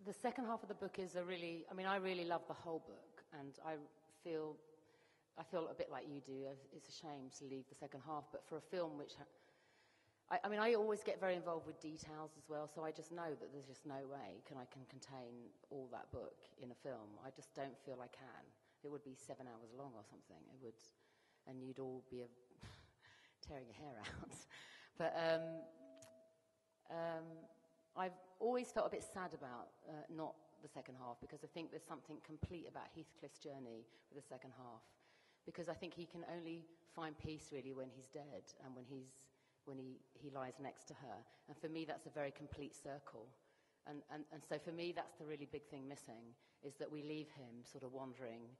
The second half of the book is I really love the whole book, and I feel a bit like you do. It's a shame to leave the second half, but for a film which, I always get very involved with details as well, so I just know that there's just no way I can contain all that book in a film. I just don't feel I can. It would be 7 hours long or something. It would, and you'd all be tearing your hair out. But I've always felt a bit sad about not the second half, because I think there's something complete about Heathcliff's journey with the second half, because I think he can only find peace really when he's dead and when he lies next to her. And for me, that's a very complete circle. And so for me, that's the really big thing missing, is that we leave him sort of wandering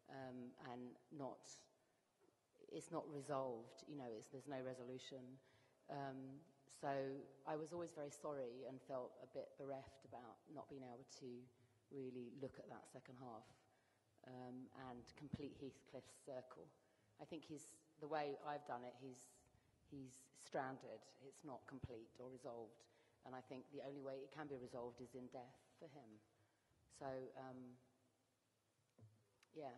and it's not resolved, there's no resolution. So I was always very sorry and felt a bit bereft about not being able to really look at that second half and complete Heathcliff's circle. I think the way I've done it, he's stranded. It's not complete or resolved. And I think the only way it can be resolved is in death for him. So, yeah.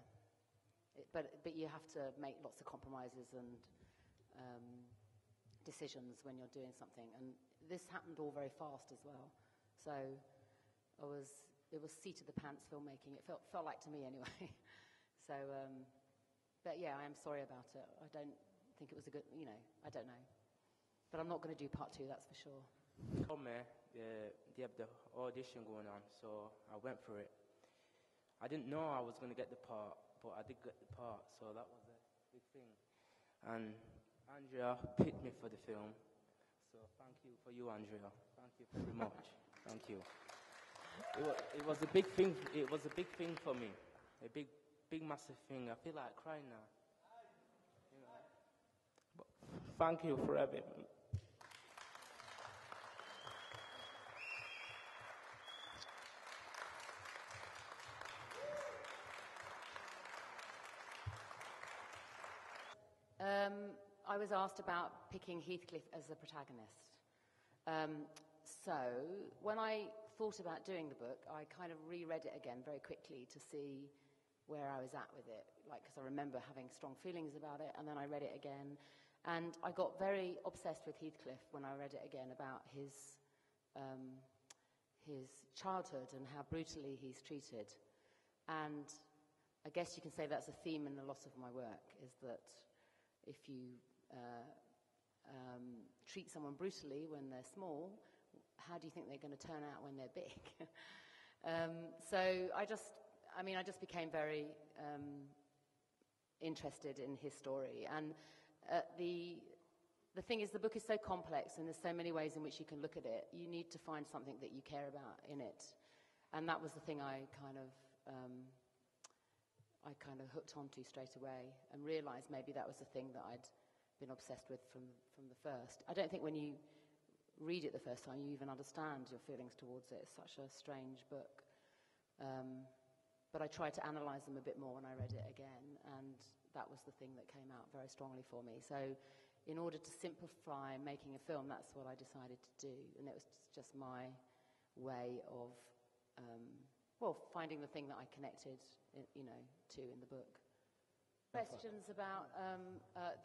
But you have to make lots of compromises and decisions when you're doing something. And this happened all very fast as well. So it was seat of the pants filmmaking. It felt like to me anyway. So, but yeah, I am sorry about it. I don't think it was a good, I don't know. But I'm not going to do part 2, that's for sure. Oh man, they have the audition going on, so I went for it. I didn't know I was going to get the part, but I did get the part, so that was a big thing. And Andrea picked me for the film, so thank you for you, Andrea. Thank you very much. Thank you. It was a big thing. It was a big thing for me, a big, massive thing. I feel like crying now. But thank you for having me. I was asked about picking Heathcliff as the protagonist. So when I thought about doing the book, I kind of reread it again very quickly to see where I was at with it, because I remember having strong feelings about it, and then I read it again, and I got very obsessed with Heathcliff when I read it again, about his childhood and how brutally he's treated. And I guess you can say that's a theme in a lot of my work, is that if you treat someone brutally when they're small, how do you think they're going to turn out when they're big? So I just became very interested in his story. And the thing is, the book is so complex, and there's so many ways in which you can look at it. You need to find something that you care about in it. And that was the thing I kind of hooked onto straight away, and realised maybe that was the thing that I'd been obsessed with from the first. I don't think when you read it the first time you even understand your feelings towards it. It's such a strange book. But I tried to analyse them a bit more when I read it again, and that was the thing that came out very strongly for me. So in order to simplify making a film, that's what I decided to do, and it was just my way of finding the thing that I connected, to in the book. Questions about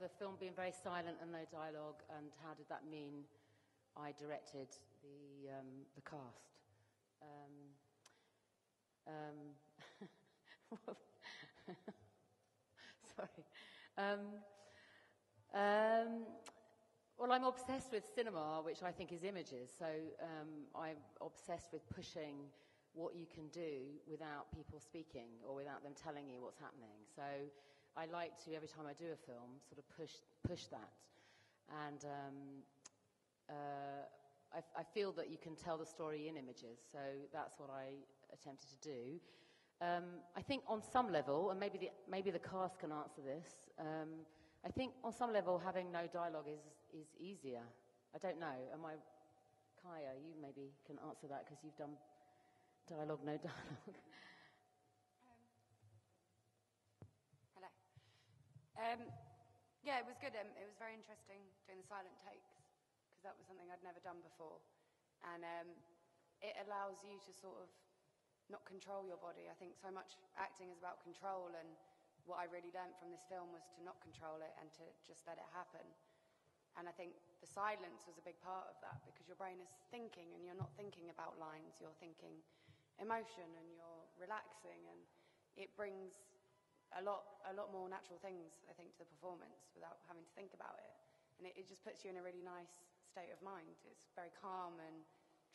the film being very silent and no dialogue, and how did that mean I directed the cast? Sorry. Well, I'm obsessed with cinema, which I think is images. So I'm obsessed with pushing what you can do without people speaking or without them telling you what's happening. So I like to, every time I do a film, sort of push that. And I feel that you can tell the story in images, so that's what I attempted to do. I think on some level, and maybe the cast can answer this, I think on some level having no dialogue is easier. I don't know. Kaya, you maybe can answer that, because you've done dialogue, no dialogue. Hello. Yeah, it was good. It was very interesting doing the silent takes, because that was something I'd never done before. And it allows you to sort of not control your body. I think so much acting is about control, and what I really learnt from this film was to not control it and to just let it happen. And I think the silence was a big part of that, because your brain is thinking and you're not thinking about lines, you're thinking emotion and you're relaxing, and it brings a lot more natural things, I think, to the performance without having to think about it. And it just puts you in a really nice state of mind. It's very calm and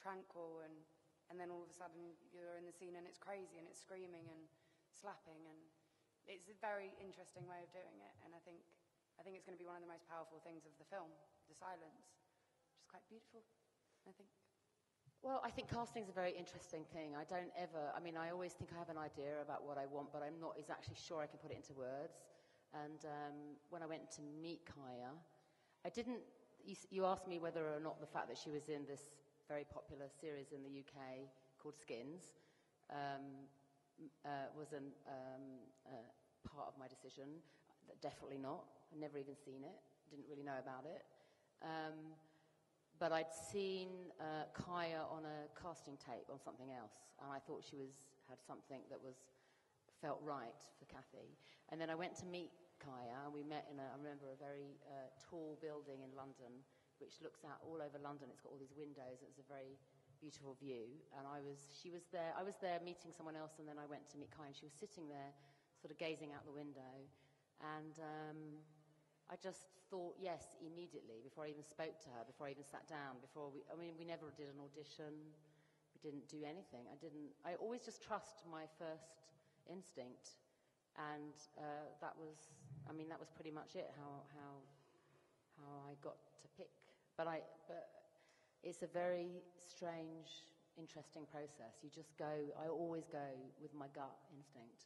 tranquil, and then all of a sudden you're in the scene and it's crazy and it's screaming and slapping, and it's a very interesting way of doing it. And I think it's going to be one of the most powerful things of the film, the silence, which is quite beautiful, I think. Well, I think casting's a very interesting thing. I always think I have an idea about what I want, but I'm not exactly sure I can put it into words. And when I went to meet Kaya, I didn't... You asked me whether or not the fact that she was in this very popular series in the UK called Skins was a part of my decision. Definitely not. I'd never even seen it. Didn't really know about it. But I'd seen Kaya on a casting tape on something else, and I thought she had something that felt right for Kathy. And then I went to meet Kaya, and we met in I remember a very tall building in London, which looks out all over London. It's got all these windows. It was a very beautiful view. And she was there. I was there meeting someone else, and then I went to meet Kaya, and she was sitting there, sort of gazing out the window. And I just thought yes immediately, before I even spoke to her, before I even sat down, we never did an audition, we didn't do anything. I always just trust my first instinct, and that was pretty much it, how I got to pick. But it's a very strange, interesting process. You just go, I always go with my gut instinct.